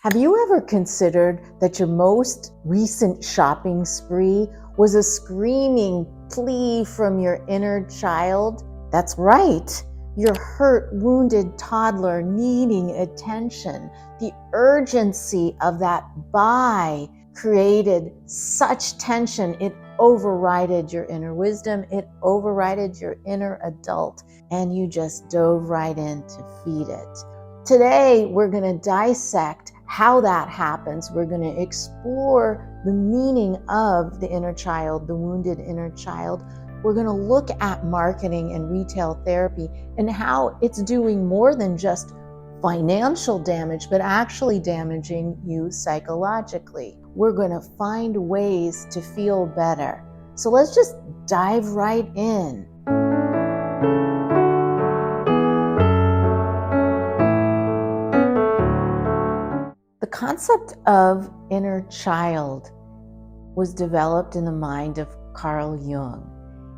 Have you ever considered that your most recent shopping spree was a screaming plea from your inner child? That's right. Your hurt, wounded toddler needing attention. The urgency of that buy created such tension, it overrided your inner wisdom, it overrided your inner adult, and you just dove right in to feed it. Today, we're going to dissect how that happens. We're going to explore the meaning of the inner child, the wounded inner child. We're going to look at marketing and retail therapy and how it's doing more than just financial damage, but actually damaging you psychologically. We're going to find ways to feel better. So let's just dive right in. The concept of inner child was developed in the mind of Carl Jung.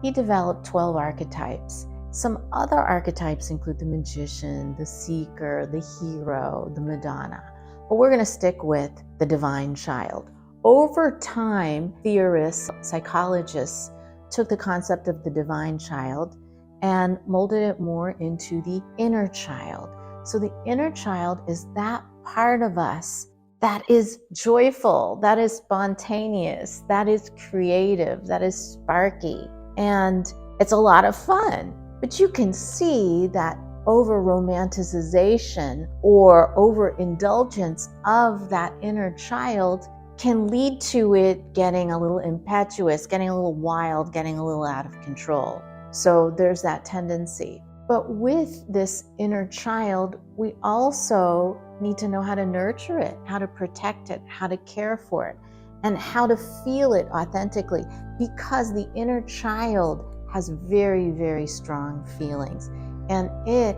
He developed 12 archetypes. Some other archetypes include the magician, the seeker, the hero, the Madonna. But we're going to stick with the divine child. Over time, theorists, psychologists took the concept of the divine child and molded it more into the inner child. So the inner child is that part of us that is joyful, that is spontaneous, that is creative, that is sparky, and it's a lot of fun. But you can see that over-romanticization or overindulgence of that inner child can lead to it getting a little impetuous, getting a little wild, getting a little out of control. So there's that tendency. But with this inner child, we also need to know how to nurture it, how to protect it, how to care for it, and how to feel it authentically, because the inner child has very, very strong feelings. And it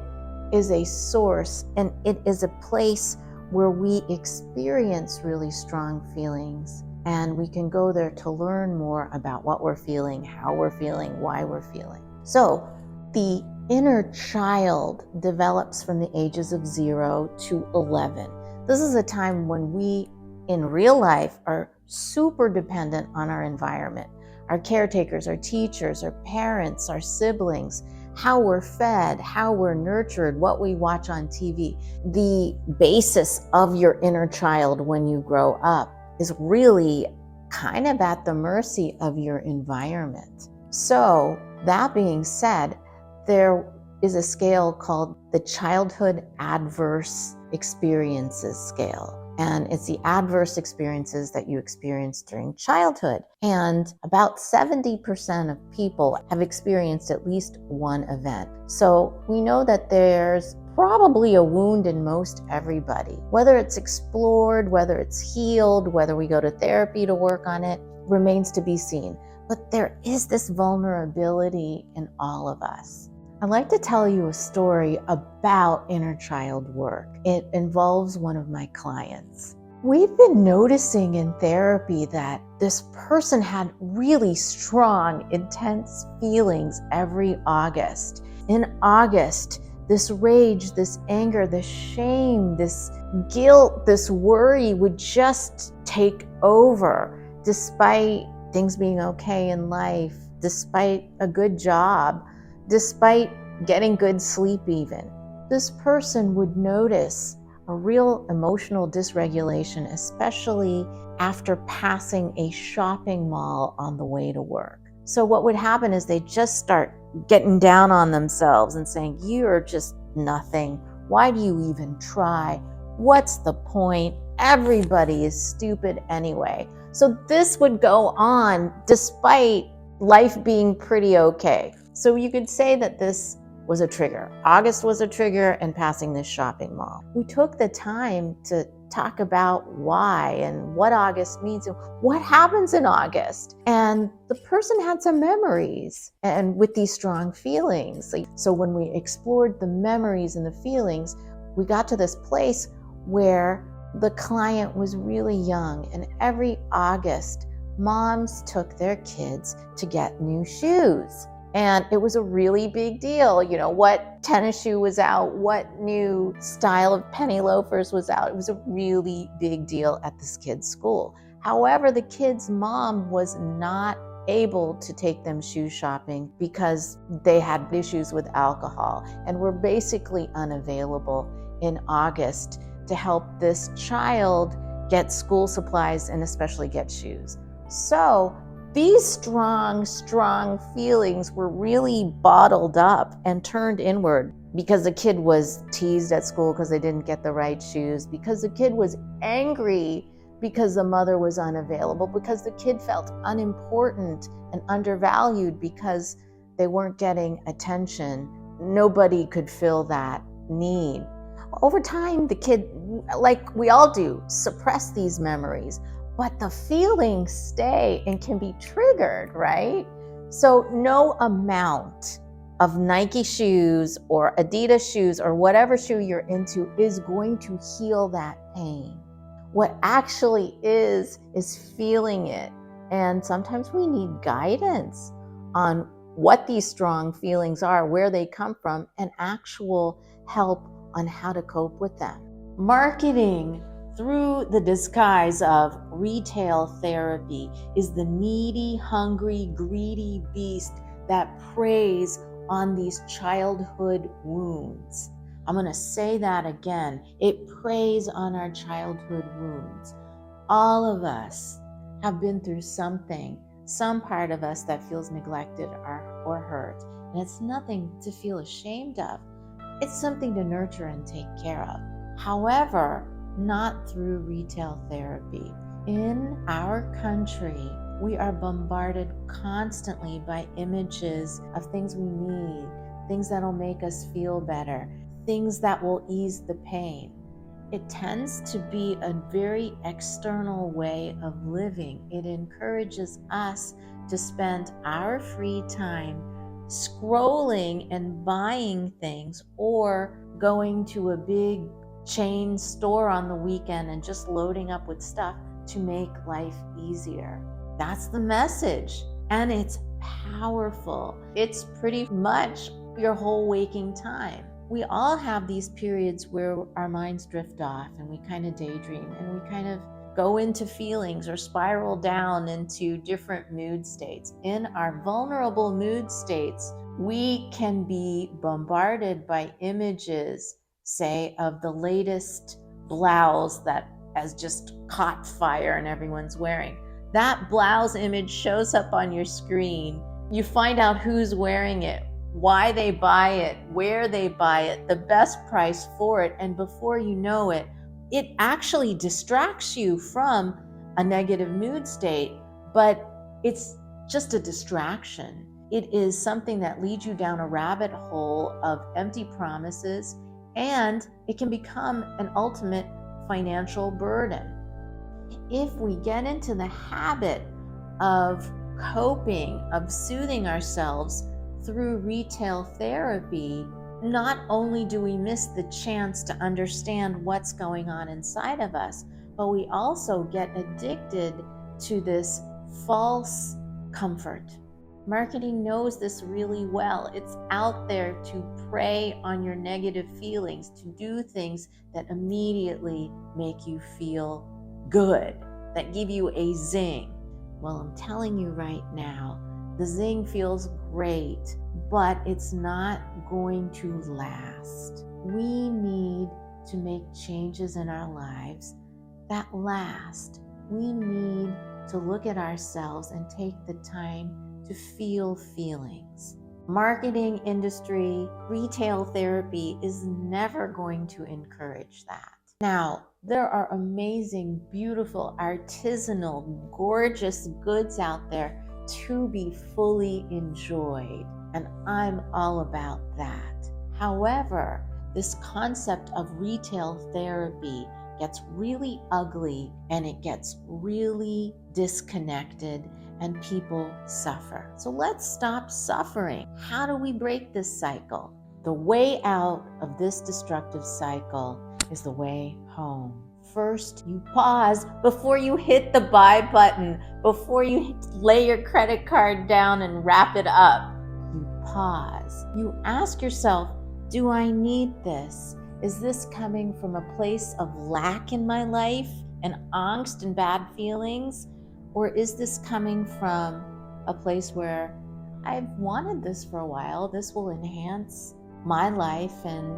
is a source, and it is a place where we experience really strong feelings. And we can go there to learn more about what we're feeling, how we're feeling, why we're feeling. So the inner child develops from the ages of 0 to 11. This is a time when we, in real life, are super dependent on our environment. Our caretakers, our teachers, our parents, our siblings, how we're fed, how we're nurtured, what we watch on TV. The basis of your inner child when you grow up is really kind of at the mercy of your environment. So that being said, there is a scale called the Childhood Adverse Experiences Scale. And it's the adverse experiences that you experience during childhood. And about 70% of people have experienced at least one event. So we know that there's probably a wound in most everybody. Whether it's explored, whether it's healed, whether we go to therapy to work on it, remains to be seen. But there is this vulnerability in all of us. I'd like to tell you a story about inner child work. It involves one of my clients. We've been noticing in therapy that this person had really strong, intense feelings every August. In August, this rage, this anger, this shame, this guilt, this worry would just take over, despite things being okay in life, despite a good job, despite getting good sleep even. This person would notice a real emotional dysregulation, especially after passing a shopping mall on the way to work. So what would happen is they just start getting down on themselves and saying, "You're just nothing. Why do you even try? What's the point? Everybody is stupid anyway." So this would go on despite life being pretty okay. So you could say that this was a trigger. August was a trigger, and passing this shopping mall. We took the time to talk about why and what August means and what happens in August. And the person had some memories and with these strong feelings. So when we explored the memories and the feelings, we got to this place where the client was really young, and every August, moms took their kids to get new shoes. And it was a really big deal. You know, what tennis shoe was out, what new style of penny loafers was out. It was a really big deal at this kid's school. However, the kid's mom was not able to take them shoe shopping because they had issues with alcohol and were basically unavailable in August to help this child get school supplies and especially get shoes. So these strong feelings were really bottled up and turned inward because the kid was teased at school because they didn't get the right shoes, because the kid was angry because the mother was unavailable, because the kid felt unimportant and undervalued because they weren't getting attention. Nobody could fill that need. Over time, the kid, like we all do, suppress these memories, but the feelings stay and can be triggered, right? So no amount of Nike shoes or Adidas shoes or whatever shoe you're into is going to heal that pain. What actually is feeling it. And sometimes we need guidance on what these strong feelings are, where they come from, and actual help on how to cope with them. Marketing through the disguise of retail therapy is the needy, hungry, greedy beast that preys on these childhood wounds. I'm going to say that again. It preys on our childhood wounds. All of us have been through something, some part of us that feels neglected or hurt. And it's nothing to feel ashamed of. It's something to nurture and take care of. However, not through retail therapy. In our country, we are bombarded constantly by images of things we need, things that'll make us feel better, things that will ease the pain. It tends to be a very external way of living. It encourages us to spend our free time scrolling and buying things or going to a big chain store on the weekend and just loading up with stuff to make life easier. That's the message, and it's powerful. It's pretty much your whole waking time. We all have these periods where our minds drift off and we kind of daydream and we kind of go into feelings or spiral down into different mood states. In our vulnerable mood states, we can be bombarded by images, say, of the latest blouse that has just caught fire and everyone's wearing. That blouse image shows up on your screen. You find out who's wearing it, why they buy it, where they buy it, the best price for it, and before you know it, it actually distracts you from a negative mood state, but it's just a distraction. It is something that leads you down a rabbit hole of empty promises, and it can become an ultimate financial burden. If we get into the habit of coping, of soothing ourselves through retail therapy, not only do we miss the chance to understand what's going on inside of us, but we also get addicted to this false comfort. Marketing knows this really well. It's out there to prey on your negative feelings, to do things that immediately make you feel good, that give you a zing. Well, I'm telling you right now, the zing feels great, but it's not going to last. We need to make changes in our lives that last. We need to look at ourselves and take the time to feel feelings. Marketing industry, retail therapy is never going to encourage that. Now, there are amazing, beautiful, artisanal, gorgeous goods out there to be fully enjoyed, and I'm all about that. However, this concept of retail therapy gets really ugly and it gets really disconnected and people suffer. So let's stop suffering. How do we break this cycle? The way out of this destructive cycle is the way home. First, you pause before you hit the buy button, before you lay your credit card down and wrap it up. You pause. You ask yourself, do I need this? Is this coming from a place of lack in my life and angst and bad feelings? Or is this coming from a place where I've wanted this for a while? This will enhance my life and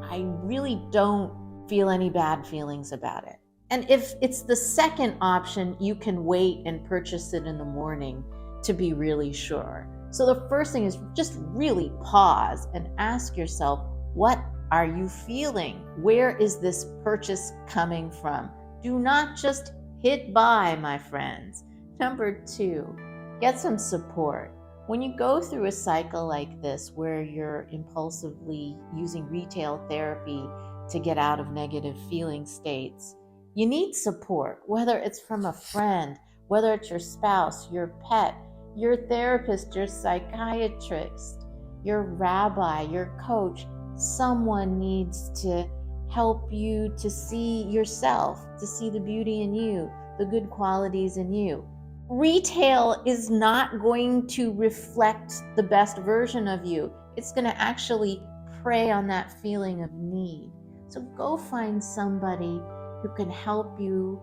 I really don't feel any bad feelings about it. And if it's the second option, you can wait and purchase it in the morning to be really sure. So the first thing is just really pause and ask yourself, what are you feeling? Where is this purchase coming from? Do not just hit buy, my friends. Number 2, get some support. When you go through a cycle like this where you're impulsively using retail therapy to get out of negative feeling states, you need support, whether it's from a friend, whether it's your spouse, your pet, your therapist, your psychiatrist, your rabbi, your coach. Someone needs to help you to see yourself, to see the beauty in you, the good qualities in you. Retail is not going to reflect the best version of you. It's going to actually prey on that feeling of need. So go find somebody who can help you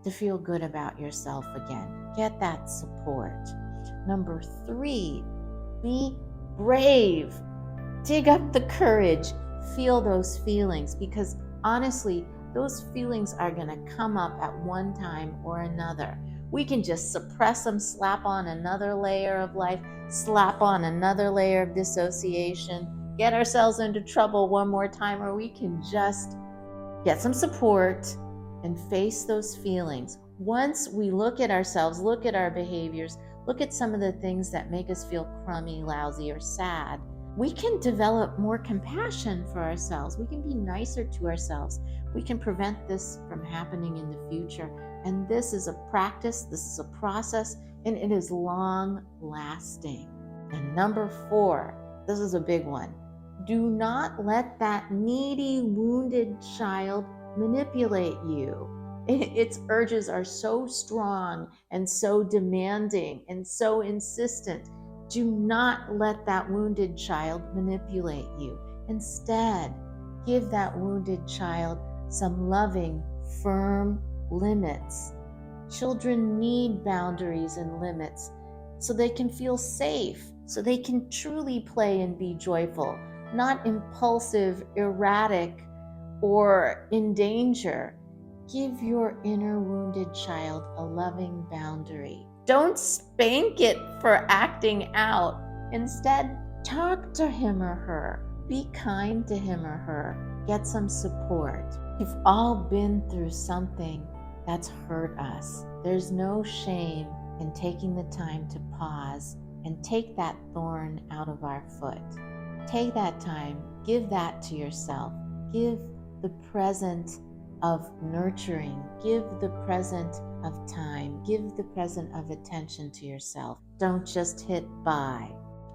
to feel good about yourself again. Get that support. Number 3, be brave. Dig up the courage. Feel those feelings, because honestly, those feelings are going to come up at one time or another. We can just suppress them, slap on another layer of life, slap on another layer of dissociation, get ourselves into trouble one more time, or we can just get some support and face those feelings. Once we look at ourselves, look at our behaviors, look at some of the things that make us feel crummy, lousy, or sad, we can develop more compassion for ourselves. We can be nicer to ourselves. We can prevent this from happening in the future. And this is a practice, this is a process, and it is long lasting. And number 4, this is a big one. Do not let that needy, wounded child manipulate you. Its urges are so strong and so demanding and so insistent. Do not let that wounded child manipulate you. Instead, give that wounded child some loving, firm limits. Children need boundaries and limits so they can feel safe, so they can truly play and be joyful, not impulsive, erratic, or in danger. Give your inner wounded child a loving boundary. Don't spank it for acting out. Instead, talk to him or her. Be kind to him or her. Get some support. We've all been through something that's hurt us. There's no shame in taking the time to pause and take that thorn out of our foot. Take that time, give that to yourself. Give the present of nurturing, give the present of time, give the present of attention to yourself. Don't just hit buy.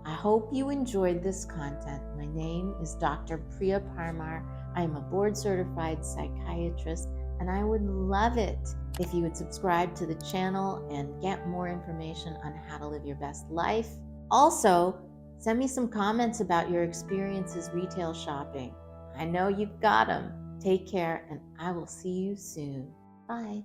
I hope you enjoyed this content. My name is Dr. Priya Parmar. I am a board-certified psychiatrist, and I would love it if you would subscribe to the channel and get more information on how to live your best life. Also, send me some comments about your experiences retail shopping. I know you've got them. Take care, and I will see you soon. Bye.